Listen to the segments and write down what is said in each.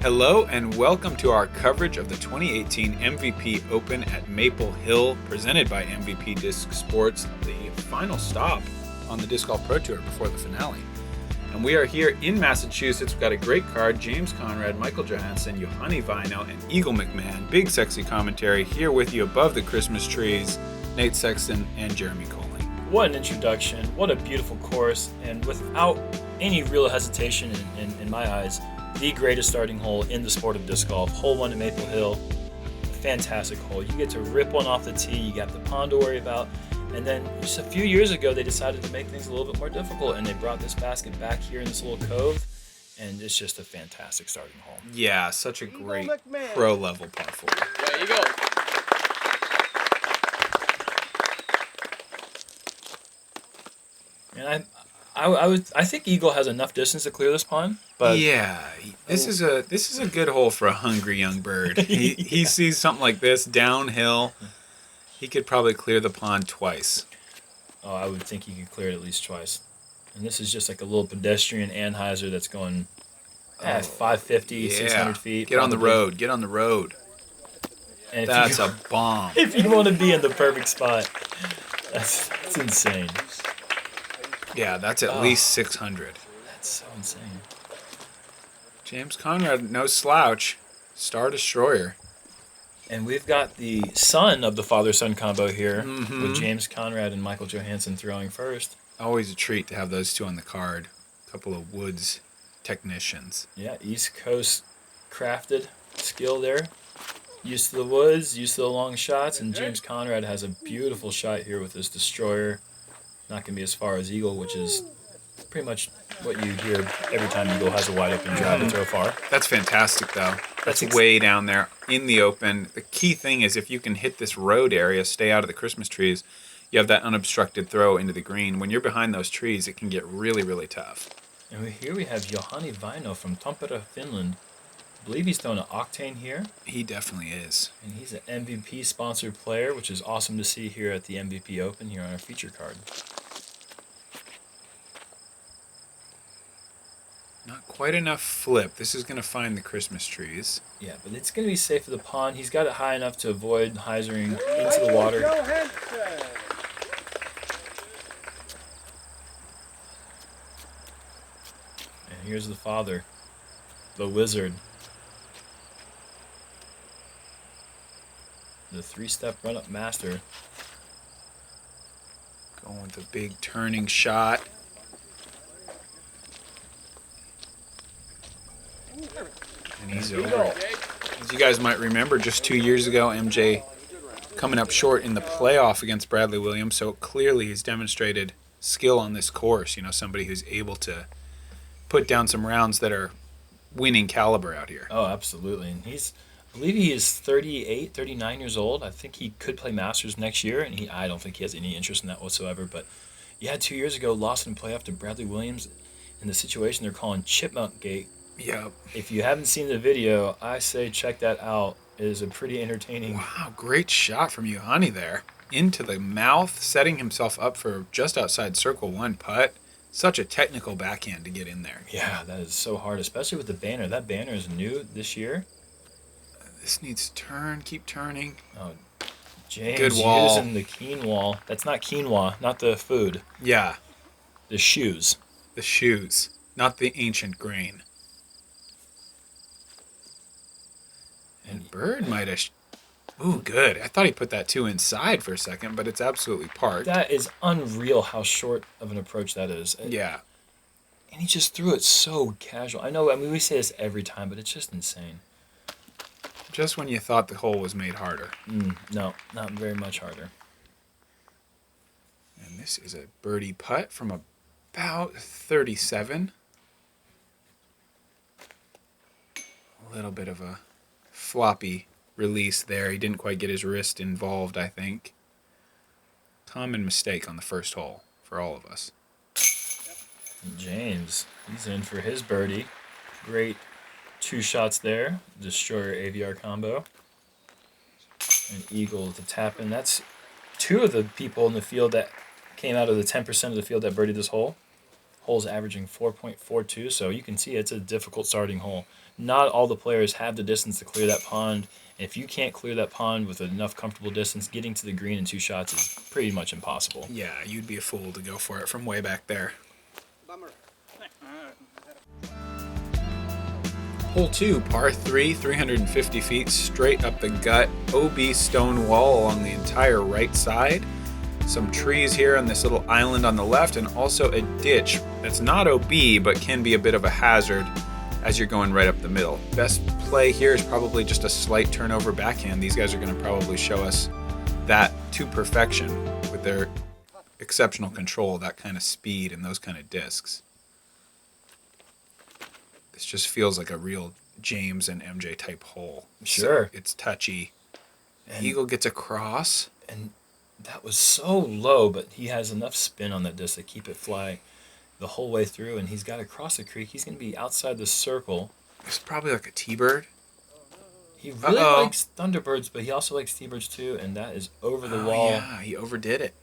Hello and welcome to our coverage of the 2018 MVP Open at Maple Hill, presented by MVP Disc Sports, the final stop on the Disc Golf Pro Tour before the finale. And we are here in Massachusetts. We've got a great card: James Conrad, Michael Johansen, Juhani Vainio, and Eagle McMahon. BigSexy commentary here with you above the Christmas trees, Nate Sexton and Jeremy Koling. What an introduction, what a beautiful course, and without any real hesitation in my eyes, the greatest starting hole in the sport of disc golf. Hole 1 at Maple Hill, fantastic hole. You get to rip one off the tee, you got the pond to worry about, and then just a few years ago they decided to make things a little bit more difficult, and they brought this basket back here in this little cove, and it's just a fantastic starting hole. Yeah, such a great pro-level par 4. There you go. And I think Eagle has enough distance to clear this pond, but yeah, this is a good hole for a hungry young bird. He sees something like this downhill, he could probably clear the pond twice. Oh, I would think he could clear it at least twice. And this is just like a little pedestrian Anheuser that's going 550, 600 feet. Get on the road. Get on the road. And That's a bomb. If you want to be in the perfect spot, that's insane. Yeah, that's at least 600. That's so insane. James Conrad, no slouch. Star Destroyer. And we've got the son of the father-son combo here with James Conrad and Michael Johansen throwing first. Always a treat to have those two on the card. A couple of Woods technicians. Yeah, East Coast crafted skill there. Used to the woods, used to the long shots, and James Conrad has a beautiful shot here with this Destroyer. Not going to be as far as Eagle, which is pretty much what you hear every time Eagle has a wide open drive to throw far. That's fantastic, though. That's way down there in the open. The key thing is if you can hit this road area, stay out of the Christmas trees, you have that unobstructed throw into the green. When you're behind those trees, it can get really, really tough. And here we have Juhani Vainio from Tampere, Finland. I believe he's throwing an Octane here. He definitely is. And he's an MVP sponsored player, which is awesome to see here at the MVP Open here on our feature card. Not quite enough flip. This is going to find the Christmas trees. Yeah, but it's going to be safe for the pond. He's got it high enough to avoid hyzering into the water. And here's the father, the wizard. The 3-step run-up master. Going with a big turning shot. And he's over. As you guys might remember, just 2 years ago, MJ coming up short in the playoff against Bradley Williams, so clearly he's demonstrated skill on this course. You know, somebody who's able to put down some rounds that are winning caliber out here. Oh, absolutely. And I believe he is 38, 39 years old. I think he could play Masters next year, and I don't think he has any interest in that whatsoever. But yeah, 2 years ago, lost in playoff to Bradley Williams in the situation they're calling Chipmunk Gate. Yep. If you haven't seen the video, I say check that out. It is a pretty entertaining. Wow, great shot from Juhani there. Into the mouth, setting himself up for just outside circle 1 putt. Such a technical backhand to get in there. Yeah, that is so hard, especially with the banner. That banner is new this year. This needs to turn, keep turning. Oh, James Good wall. using the quinoa. That's not quinoa, not the food. Yeah. The shoes. The shoes, not the ancient grain. And Bird might have... Ooh, good. I thought he put that 2 inside for a second, but it's absolutely parked. That is unreal how short of an approach that is. Yeah. And he just threw it so casual. I know, we say this every time, but it's just insane. Just when you thought the hole was made harder. No, not very much harder. And this is a birdie putt from about 37. A little bit of a floppy release there. He didn't quite get his wrist involved, I think. Common mistake on the first hole for all of us. James, he's in for his birdie. Great 2 shots there. Destroyer AVR combo. And Eagle to tap in. That's 2 of the people in the field that came out of the 10% of the field that birdied this hole. Hole's averaging 4.42, so you can see it's a difficult starting hole. Not all the players have the distance to clear that pond. If you can't clear that pond with enough comfortable distance, getting to the green in 2 shots is pretty much impossible. Yeah, you'd be a fool to go for it from way back there. Hole 2, par 3, 350 feet straight up the gut. OB stone wall along the entire right side. Some trees here on this little island on the left, and also a ditch that's not OB but can be a bit of a hazard as you're going right up the middle. Best play here is probably just a slight turnover backhand. These guys are going to probably show us that to perfection with their exceptional control, that kind of speed and those kind of discs. This just feels like a real James and MJ type hole. Sure. So it's touchy. And Eagle gets across. And that was so low, but he has enough spin on that disc to keep it flying the whole way through, and he's got to cross the creek. He's going to be outside the circle. It's probably like a T-bird. He really likes Thunderbirds, but he also likes T-birds too, and that is over the wall. Yeah, he overdid it.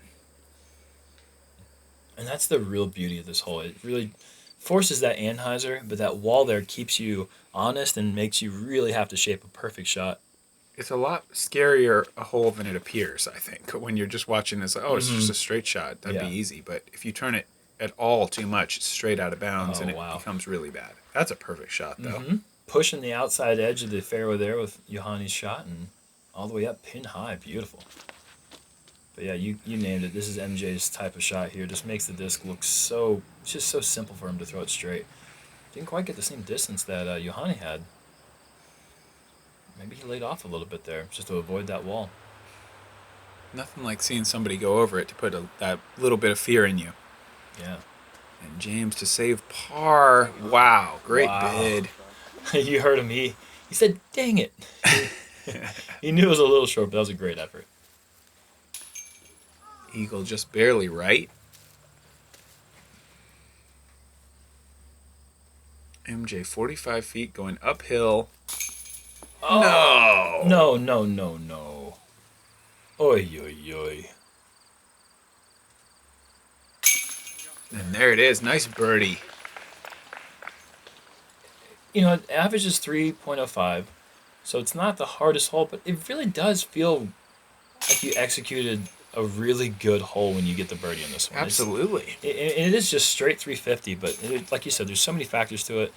And that's the real beauty of this hole. It really forces that Anheuser, but that wall there keeps you honest and makes you really have to shape a perfect shot. It's a lot scarier a hole than it appears, I think. When you're just watching this, it's just a straight shot. That'd be easy. But if you turn it at all too much, it's straight out of bounds, and it becomes really bad. That's a perfect shot, though. Pushing the outside edge of the fairway there with Juhani's shot, and all the way up pin high. Beautiful. But yeah, you named it. This is MJ's type of shot here. Just makes the disc look so, it's just so simple for him to throw it straight. Didn't quite get the same distance that Juhani had. Maybe he laid off a little bit there just to avoid that wall. Nothing like seeing somebody go over it to put that little bit of fear in you. Yeah. And James to save par. Wow, great bid. You heard him. He said, dang it. He knew it was a little short, but that was a great effort. Eagle just barely right. MJ 45 feet going uphill. Oh. No. Oy, oy, oy. And there it is. Nice birdie. You know, it averages 3.05, so it's not the hardest hole, but it really does feel like you executed a really good hole when you get the birdie on this one. Absolutely. It is just straight 350, but like you said, there's so many factors to it.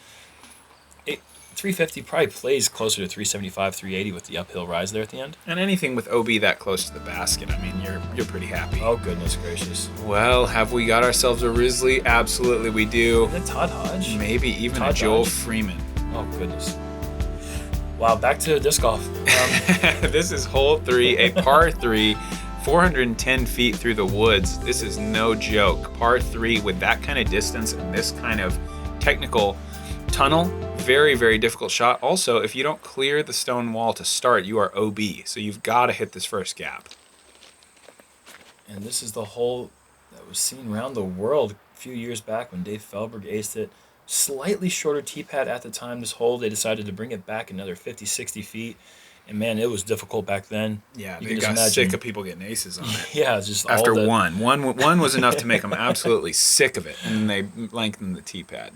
350 probably plays closer to 375, 380 with the uphill rise there at the end. And anything with OB that close to the basket, I mean, you're pretty happy. Oh, goodness gracious. Well, have we got ourselves a Risley? Absolutely we do. Is that Todd Hodge? Maybe even Todd a Joel Hodge? Freeman. Oh, goodness. Wow, back to disc golf. This is hole 3, a par 3, 410 feet through the woods. This is no joke. Par 3 with that kind of distance and this kind of technical tunnel. Very, very difficult shot. Also, if you don't clear the stone wall to start, you are OB. So you've got to hit this first gap. And this is the hole that was seen around the world a few years back when Dave Feldberg aced it. Slightly shorter tee pad at the time. This hole, they decided to bring it back another 50, 60 feet. And man, it was difficult back then. Yeah, they got sick of people getting aces on it. Yeah, just after all one was enough to make them absolutely sick of it, and then they lengthened the tee pad.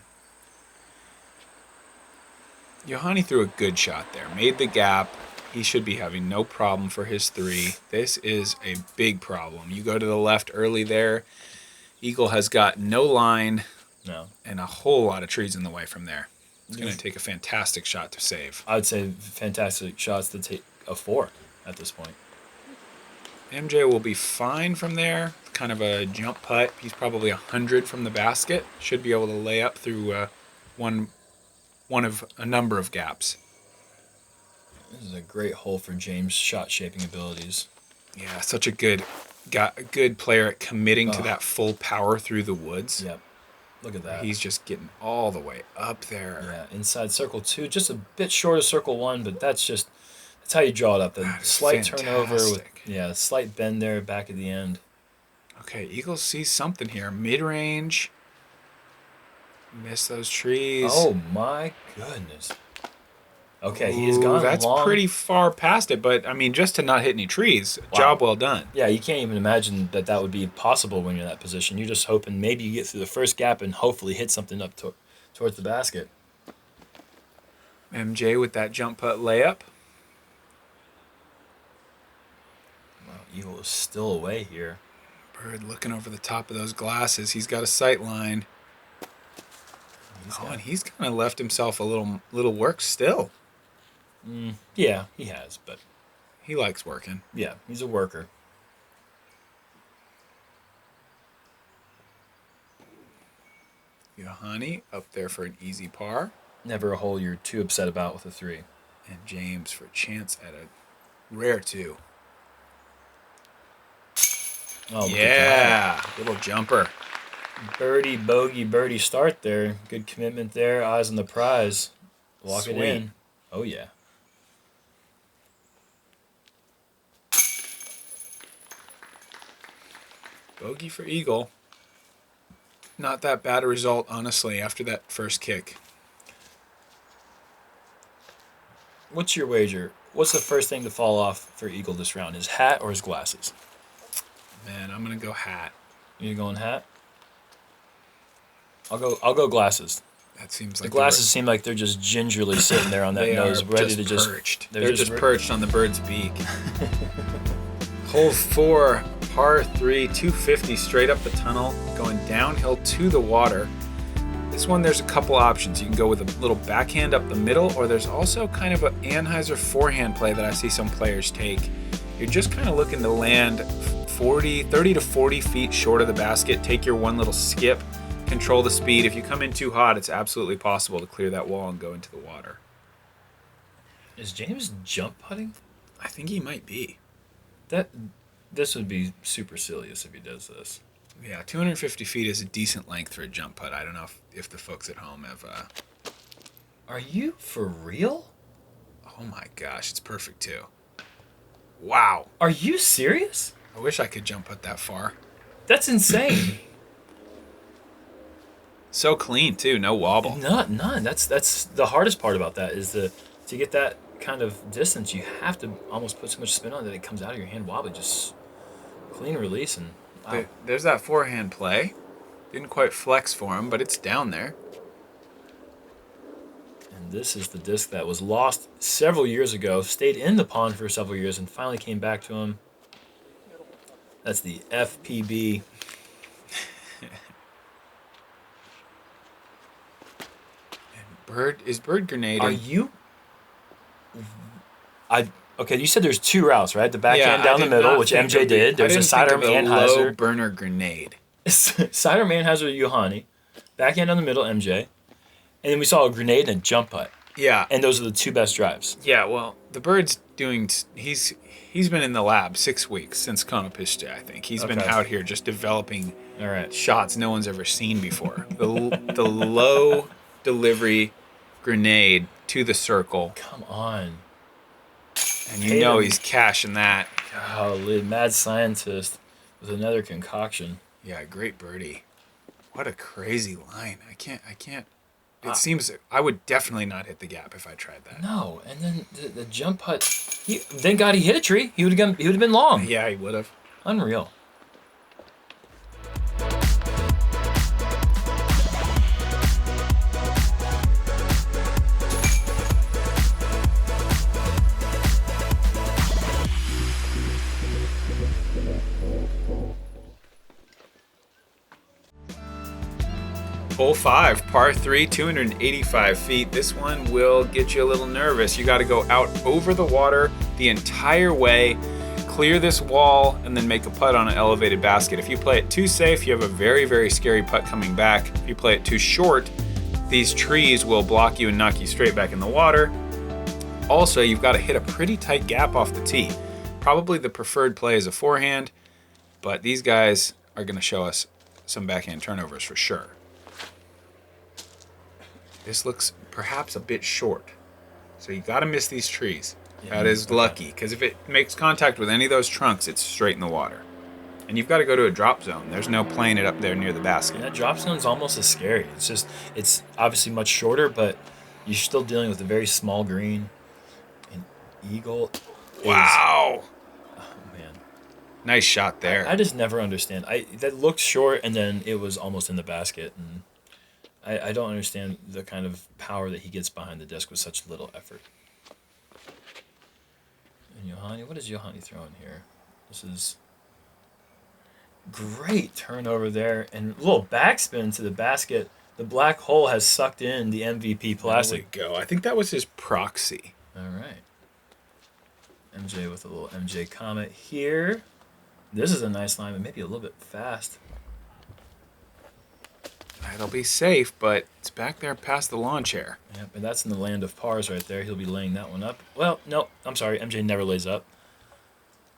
Juhani threw a good shot there, made the gap. He should be having no problem for his 3. This is a big problem. You go to the left early there. Eagle has got no line and a whole lot of trees in the way from there. It's going to take a fantastic shot to save. I would say fantastic shots to take a 4 at this point. MJ will be fine from there. Kind of a jump putt. He's probably 100 from the basket. Should be able to lay up through one of a number of gaps. This is a great hole for James' shot shaping abilities. Yeah, such a good player at committing to that full power through the woods. Yep. Look at that. He's just getting all the way up there. Yeah, inside circle 2, just a bit short of circle 1, but that's how you draw it up. The slight turnover with slight bend there back at the end. Okay, Eagle sees something here. Mid-range. Miss those trees. Oh my goodness. Okay, he has gone That's long. pretty far past it, but I mean, just to not hit any trees, Wow. job well done. Yeah, you can't even imagine that would be possible when you're in that position. You're just hoping maybe you get through the first gap and hopefully hit something up towards the basket. MJ with that jump putt layup. Wow, Eagle is still away here. Bird looking over the top of those glasses. He's got a sight line. And he's kind of left himself a little work still. Yeah, he has, but he likes working. Yeah, he's a worker. Juhani up there for an easy par. Never a hole you're too upset about with a 3. And James for a chance at a rare 2. Oh, yeah, little jumper. Birdie, bogey, birdie start there. Good commitment there. Eyes on the prize. Walk it in. Oh, yeah. Bogey for Eagle. Not that bad a result, honestly, after that first kick. What's your wager? What's the first thing to fall off for Eagle this round? His hat or his glasses? Man, I'm going to go hat. You going hat? I'll go glasses. That seems like the glasses seem like they're just gingerly sitting there on that nose, ready to just perched. They're just perched on the bird's beak. Hole 4, par 3, 250 straight up the tunnel, going downhill to the water. This one, there's a couple options. You can go with a little backhand up the middle, or there's also kind of an Anheuser forehand play that I see some players take. You're just kind of looking to land 30 to 40 feet short of the basket, take your one little skip, control the speed. If you come in too hot, it's absolutely possible to clear that wall and go into the water. Is James jump putting? I think he might be. This would be super serious if he does this. Yeah, 250 feet is a decent length for a jump putt. I don't know if the folks at home have... Are you for real? Oh my gosh, it's perfect too. Wow. Are you serious? I wish I could jump putt that far. That's insane. So clean too, no wobble. None. That's the hardest part about that is to get that kind of distance. You have to almost put so much spin on it that it comes out of your hand wobbly. Just clean release and wow. There's that forehand play. Didn't quite flex for him, but it's down there. And this is the disc that was lost several years ago, stayed in the pond for several years, and finally came back to him. That's the FPB. Is Bird grenading? Are you? Okay, you said there's 2 routes, right? The backhand down the middle, which MJ did. There's a sidearm Anheuser. Low burner grenade. Sidearm Anheuser Juhani. Backhand down the middle, MJ. And then we saw a grenade and a jump putt. Yeah. And those are the 2 best drives. Yeah, well, the Bird's doing... He's been in the lab 6 weeks since Konopiste, I think. He's been out here just developing shots no one's ever seen before. The low delivery grenade to the circle. Come on. And you know he's cashing that. Golly, mad scientist with another concoction. Yeah, great birdie. What a crazy line. I can't. It seems I would definitely not hit the gap if I tried that. No, and then the jump putt. Thank God he hit a tree. He would have been long. Yeah, he would have. Unreal. Hole 5, par 3, 285 feet. This one will get you a little nervous. You got to go out over the water the entire way, clear this wall, and then make a putt on an elevated basket. If you play it too safe, you have a very, very scary putt coming back. If you play it too short, these trees will block you and knock you straight back in the water. Also, you've got to hit a pretty tight gap off the tee. Probably the preferred play is a forehand, but these guys are going to show us some backhand turnovers for sure. This looks perhaps a bit short. So you got to miss these trees. Yeah, that is lucky, because if it makes contact with any of those trunks, it's straight in the water. And you've got to go to a drop zone. There's no playing it up there near the basket. That drop zone's almost as scary. It's obviously much shorter, but You're still dealing with a very small green. And Eagle Wow. Oh, man. Nice shot there. I just never understand. That looked short, and then it was almost in the basket. And I don't understand the kind of power that he gets behind the disc with such little effort. And Juhani, what is Juhani throwing here? This is great turnover there, and a little backspin to the basket. The black hole has sucked in the MVP plastic. There we go. I think that was his proxy. All right. MJ with a little MJ comment here. This is a nice line, but maybe a little bit fast. It'll be safe, but it's back there past the lawn chair. Yep, and that's in the land of pars right there. He'll be laying that one up. Well, no, I'm sorry. MJ never lays up.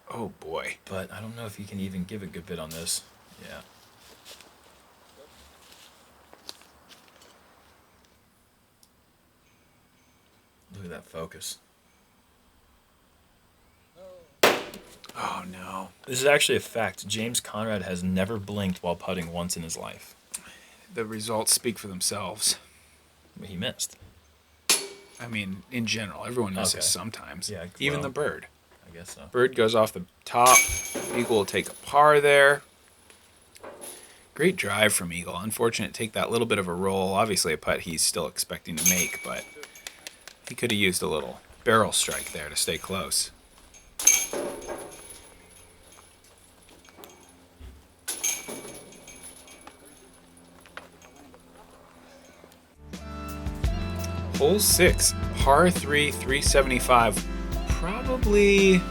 Oh, boy. But I don't know if he can even give a good bit on this. Yeah. Look at that focus. Oh, no. This is actually a fact. James Conrad has never blinked while putting once in his life. The results speak for themselves. But he missed. I mean, in general, everyone misses sometimes. Yeah, even well, the bird. I guess so. Bird goes off the top. Eagle will take a par there. Great drive from Eagle. Unfortunate to take that little bit of a roll. Obviously a putt he's still expecting to make, but he could have used a little barrel strike there to stay close. Hole 6, par 3, 375. Probably,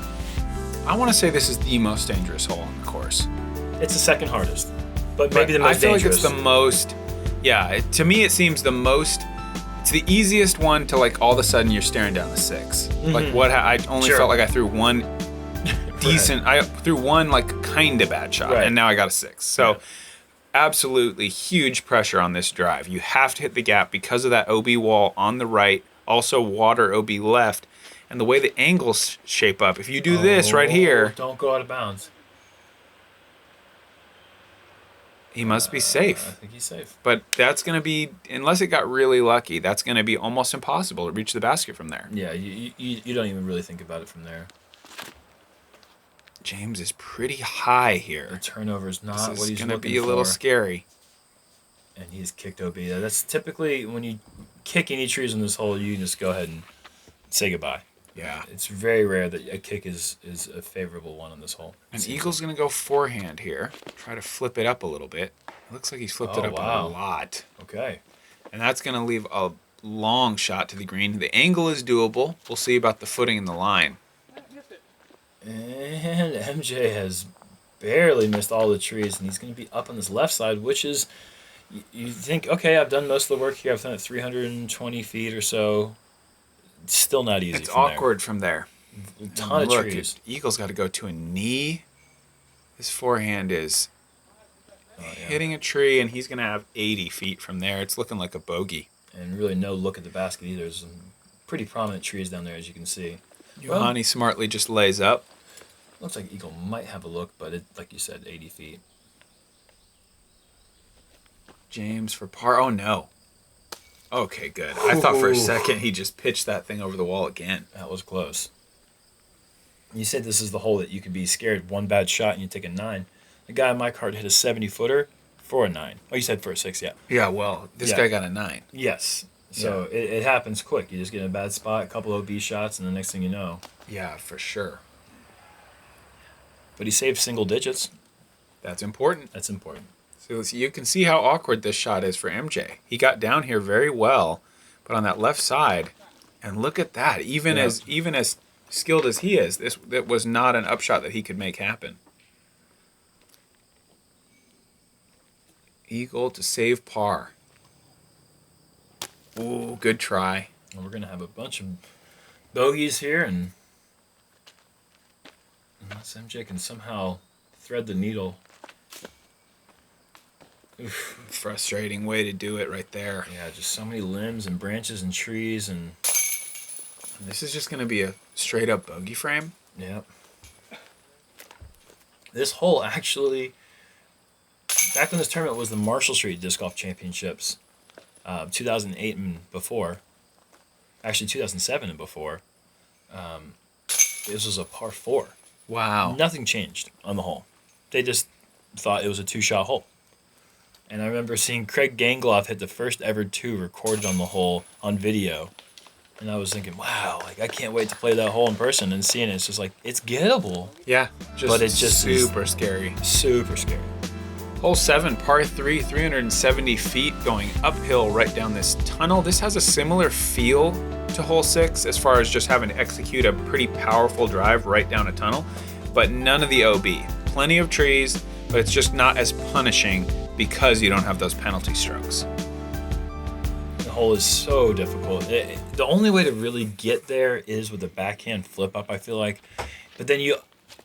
I want to say this is the most dangerous hole on the course. It's the second hardest, but maybe the most I feel dangerous. like it's the most, to me it seems the most, it's the easiest one to like all of a sudden you're staring down the 6. Like I only felt like I threw one decent, I threw one like kind of bad shot and now I got a 6. So absolutely huge pressure on this drive. You have to hit the gap because of that OB wall on the right, also water OB left, and the way the angles shape up. If you do this right here, don't go out of bounds. he must be safe. I think he's safe. But that's going to be, unless it got really lucky, that's going to be almost impossible to reach the basket from there. Yeah, you don't even really think about it from there. James is pretty high here. The turnover is not what he's looking for. This is going to be a little scary. And he's kicked OB. That's typically when you kick any trees in this hole, you just go ahead and say goodbye. Yeah. It's very rare that a kick is a favorable one on this hole. And Eagle's going to go forehand here. Try to flip it up a little bit. It looks like he's flipped it up a lot. Okay. And that's going to leave a long shot to the green. The angle is doable. We'll see about the footing and the line. And MJ has barely missed all the trees, and he's going to be up on this left side, which is, you think, okay, I've done most of the work here. I've done it 320 feet or so. It's still not easy. It's awkward from there. A ton of trees. Eagle's got to go to a knee. His forehand is hitting a tree, and he's going to have 80 feet from there. It's looking like a bogey. And really no look at the basket either. There's some pretty prominent trees down there, as you can see. Juhani smartly just lays up. Looks like Eagle might have a look, but it, like you said, 80 feet. James for par. Oh, no. Okay, good. I thought for a second he just pitched that thing over the wall again. That was close. You said this is the hole that you could be scared one bad shot and you take a 9. The guy on my card hit a 70-footer for a 9. Oh, you said for a 6, yeah. Yeah, well, this guy got a 9. Yes. So it happens quick. You just get in a bad spot, a couple OB shots, and the next thing you know. Yeah, for sure. But he saved single digits. That's important. That's important. So you can see how awkward this shot is for MJ. He got down here very well, but on that left side, and look at that. Even as skilled as he is, that was not an upshot that he could make happen. Eagle to save par. Ooh, good try. Well, we're going to have a bunch of bogeys here, and unless MJ can somehow thread the needle. Oof. Frustrating way to do it right there. Yeah, just so many limbs and branches and trees, and this is just going to be a straight up bogey frame. Yep. This hole actually, back when this tournament was the Marshall Street Disc Golf Championships, 2008 and before, actually 2007 and before, this was a par 4. Wow. Nothing changed on the hole. They just thought it was a 2-shot hole. And I remember seeing Craig Gangloff hit the first ever 2 recorded on the hole on video. And I was thinking, wow, like I can't wait to play that hole in person, and seeing it, it's just like, it's gettable. Yeah, but it's just super scary. Super scary. Hole 7, par 3, 370 feet going uphill right down this tunnel. This has a similar feel to hole 6 as far as just having to execute a pretty powerful drive right down a tunnel, but none of the OB. Plenty of trees, but it's just not as punishing because you don't have those penalty strokes. The hole is so difficult. The only way to really get there is with a backhand flip up, I feel like. But then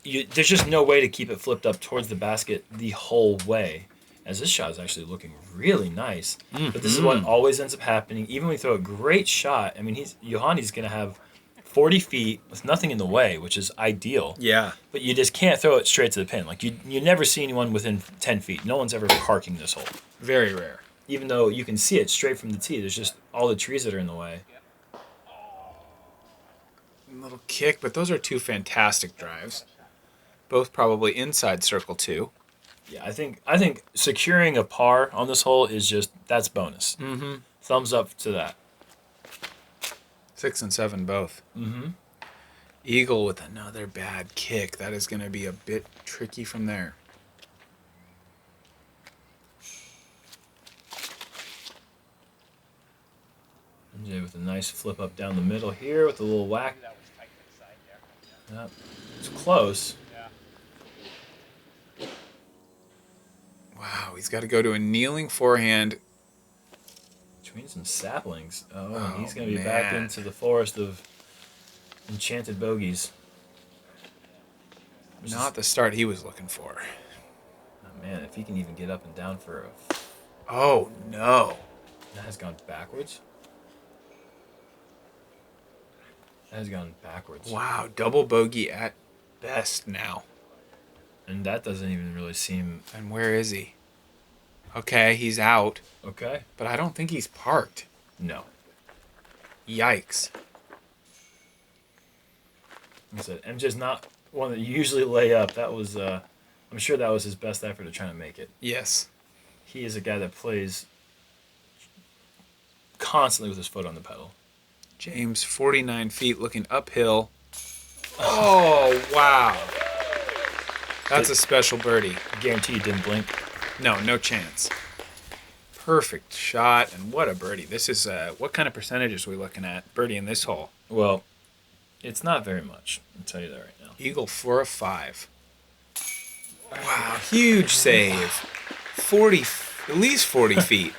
there's just no way to keep it flipped up towards the basket the whole way. As this shot is actually looking really nice. Mm-hmm. But this is what always ends up happening. Even when you throw a great shot, I mean, Juhani's going to have 40 feet with nothing in the way, which is ideal. Yeah. But you just can't throw it straight to the pin. Like, you never see anyone within 10 feet. No one's ever parking this hole. Very rare. Even though you can see it straight from the tee. There's just all the trees that are in the way. Little kick, but those are 2 fantastic drives. Both probably inside circle 2. Yeah, I think securing a par on this hole is that's bonus. Mm-hmm. Thumbs up to that. 6 and 7 both. Mm-hmm. Eagle with another bad kick. That is going to be a bit tricky from there. MJ with a nice flip up down the middle here with a little whack. Yep. It's close. Wow, he's got to go to a kneeling forehand. Between some saplings. Oh, he's going to be back into the forest of enchanted bogeys. Not the start he was looking for. Oh, man, if he can even get up and down for a... Oh, no. That has gone backwards. That has gone backwards. Wow, double bogey at best now. And that doesn't even really seem... And where is he? Okay, he's out. Okay. But I don't think he's parked. No. Yikes. Like I said, MJ's not one that you usually lay up. That was, I'm sure that was his best effort to try to make it. Yes. He is a guy that plays constantly with his foot on the pedal. James, 49 feet, looking uphill. Oh, wow. That's a special birdie. Guarantee you didn't blink. No chance. Perfect shot, and what a birdie. This is, what kind of percentages are we looking at? Birdie in this hole. Well, it's not very much. I'll tell you that right now. Eagle 4 of 5. Wow, huge save. 40, at least 40 feet.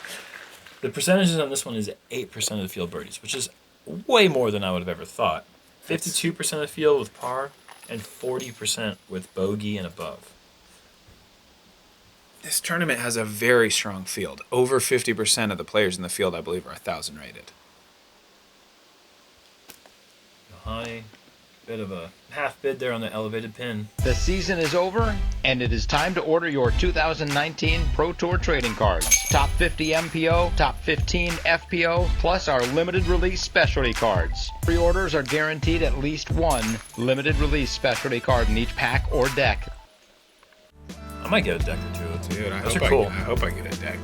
The percentages on this one is 8% of the field birdies, which is way more than I would have ever thought. 52% of the field with par, and 40% with bogey and above. This tournament has a very strong field. Over 50% of the players in the field, I believe, are 1,000 rated. Juhani, bit of a half bid there on the elevated pin. The season is over, and it is time to order your 2019 Pro Tour trading cards. Top 50 MPO, top 15 FPO, plus our limited release specialty cards. Pre-orders are guaranteed at least one limited release specialty card in each pack or deck. I might get a deck or two. Dude, I Those are cool. I hope I get a deck.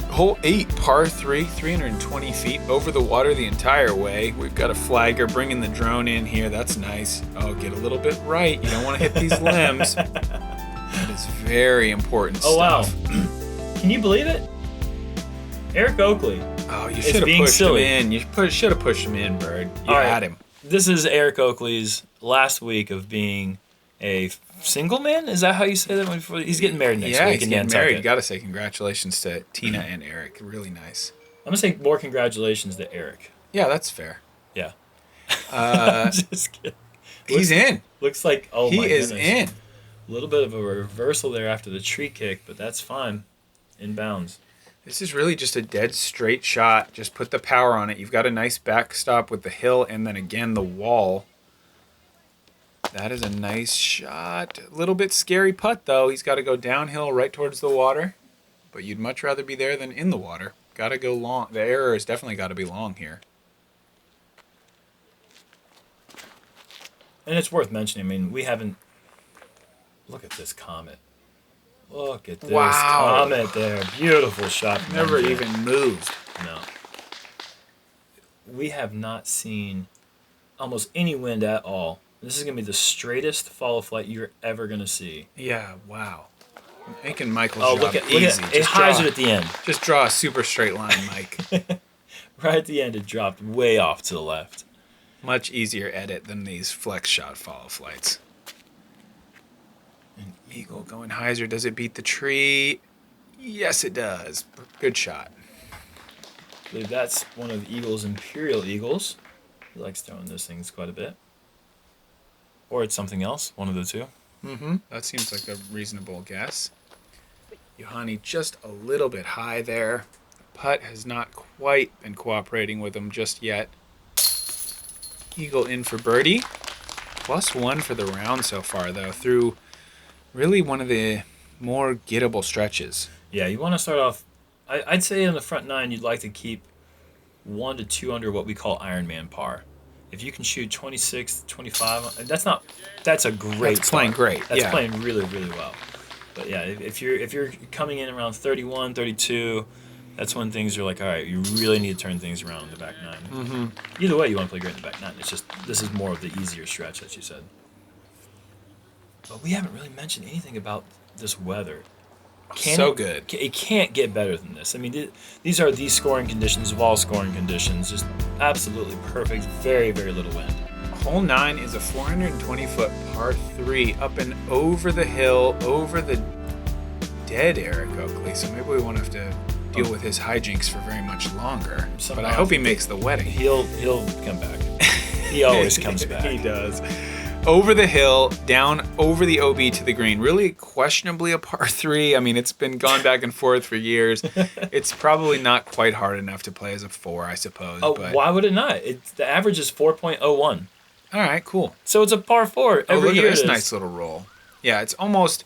Hole 8, par 3, 320 feet over the water the entire way. We've got a flagger bringing the drone in here. That's nice. Oh, get a little bit right. You don't want to hit these limbs. That is very important stuff. Wow. Can you believe it? Eric Oakley. Oh, you should have pushed him in. You should have pushed him in, Bird. You had him. This is Eric Oakley's last week of being a single man? Is that how you say that? He's getting married next week. Yeah, he's getting married. You got to say congratulations to Tina and Eric. Really nice. I'm going to say more congratulations to Eric. Yeah, that's fair. Yeah. Just kidding. He's in. Looks like, oh my goodness. He is in. A little bit of a reversal there after the tree kick, but that's fine. Inbounds. This is really just a dead straight shot. Just put the power on it. You've got a nice backstop with the hill and then again the wall. That is a nice shot. A little bit scary putt, though. He's got to go downhill right towards the water. But you'd much rather be there than in the water. Got to go long. The error has definitely got to be long here. And it's worth mentioning. I mean, we haven't. Look at this comet. Look at this comet there. Beautiful shot. From Never MJ. even moved. No. We have not seen almost any wind at all. This is going to be the straightest FollowFlight you're ever going to see. Yeah, wow. Making Michael's look job at easy. it hyzer at the end. Just draw a super straight line, Mike. Right at the end, it dropped way off to the left. Much easier edit than these flex shot FollowFlights. An eagle going hyzer. Does it beat the tree? Yes, it does. Good shot. I believe that's one of Eagle's Imperial Eagles. He likes throwing those things quite a bit. Or it's something else, one of the two. Mm-hmm. That seems like a reasonable guess. Juhani just a little bit high there. The putt has not quite been cooperating with him just yet. Eagle in for birdie. +1 for the round so far, though, through really one of the more gettable stretches. Yeah, you want to start off. I'd say in the front nine, you'd like to keep 1 to 2 under what we call Ironman par. If you can shoot 26, 25, that's a great. That's playing great. That's yeah. playing really, really well. But yeah, if you're coming in around 31, 32, that's when things are like, all right, you really need to turn things around in the back nine. Mm-hmm. Either way, you want to play great in the back nine. It's just this is more of the easier stretch, as you said. But we haven't really mentioned anything about this weather. Good. It can't get better than this. I mean, these are the scoring conditions of all scoring conditions. Just absolutely perfect. Very, very little wind. Hole 9 is a 420-foot par 3 up and over the hill, over the dead Eric Oakley. So maybe we won't have to deal with his hijinks for very much longer. But I hope he makes the wedding. He'll come back. He always comes back. He does. Over the hill, down over the OB to the green. Really questionably a par 3. I mean, it's been gone back and forth for years. It's probably not quite hard enough to play as a 4, I suppose. Oh, but... why would it not? The average is 4.01. All right, cool. So it's a par 4 every look year. At this nice little roll. Yeah, it's almost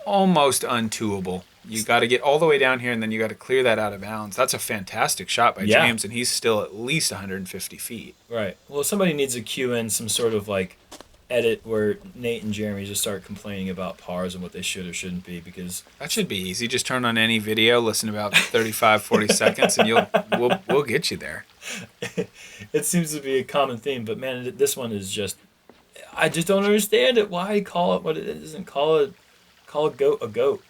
untwoable. You got to get all the way down here, and then you got to clear that out of bounds. That's a fantastic shot by James, and he's still at least 150 feet. Right. Well, somebody needs to cue in some sort of like edit where Nate and Jeremy just start complaining about pars and what they should or shouldn't be, because that should be easy. Just turn on any video, listen about 35, 40 seconds, and we'll get you there. It seems to be a common theme, but man, this one is just, I just don't understand it. Why call it what it is and call a goat a goat?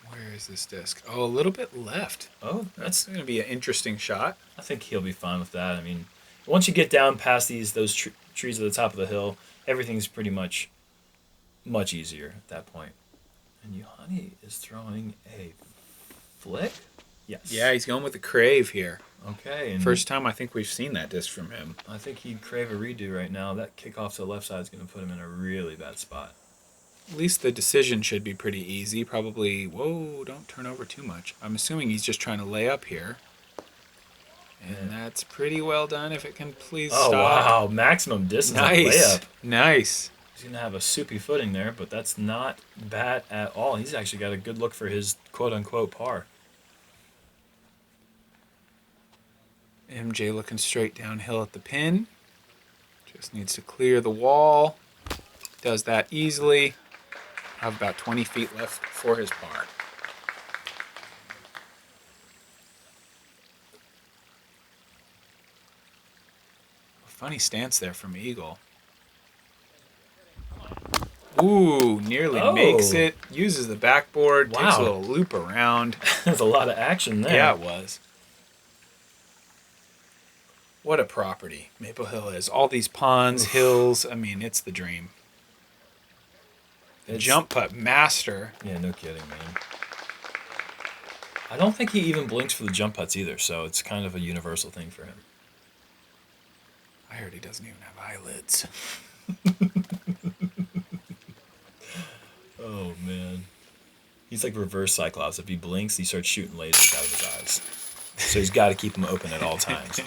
Where is this disc? Oh, a little bit left. Oh, that's going to be an interesting shot. I think he'll be fine with that. I mean, once you get down past those trees at the top of the hill, everything's pretty much easier at that point. And Juhani is throwing a flick? Yes. Yeah, he's going with the crave here. Okay. And first time I think we've seen that disc from him. I think he'd crave a redo right now. That kickoff to the left side is going to put him in a really bad spot. At least the decision should be pretty easy. Probably, whoa, don't turn over too much. I'm assuming he's just trying to lay up here. And that's pretty well done, if it can please stop. Oh, wow. Maximum distance layup. Nice. He's going to have a soupy footing there, but that's not bad at all. He's actually got a good look for his quote-unquote par. MJ looking straight downhill at the pin. Just needs to clear the wall. Does that easily. Have about 20 feet left for his par. Funny stance there from Eagle. Ooh, nearly makes it. Uses the backboard. Wow. Takes a little loop around. There's a lot of action there. Yeah, it was. What a property Maple Hill is. All these ponds, hills. I mean, it's the dream. The jump putt master. Yeah, no kidding, man. I don't think he even blinks for the jump putts either, so it's kind of a universal thing for him. I heard he doesn't even have eyelids. Oh, man. He's like reverse Cyclops. If he blinks, he starts shooting lasers out of his eyes. So he's got to keep them open at all times.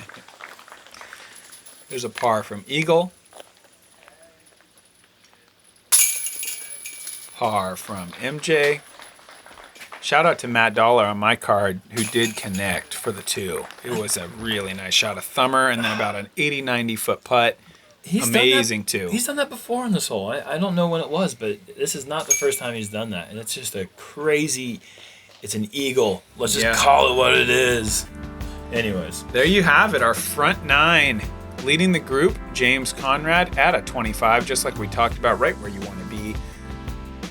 There's a par from Eagle. Par from MJ. Shout out to Matt Dollar on my card who did connect for the 2. It was a really nice shot. A thumber and then about an 80, 90 foot putt. Amazing too. He's done that before on this hole. I don't know when it was, but this is not the first time he's done that. And it's just a crazy, it's an eagle. Let's just call it what it is. Anyways. There you have it, our front 9. Leading the group, James Conrad at a 25, just like we talked about, right where you want to be.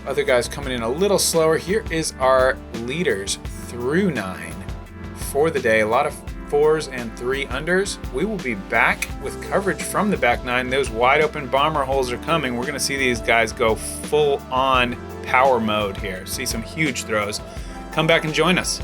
Other guys coming in a little slower. Here is our leaders through 9 for the day. A lot of 4s and 3 unders. We will be back with coverage from the back 9. Those wide open bomber holes are coming. We're going to see these guys go full on power mode here. See some huge throws. Come back and join us.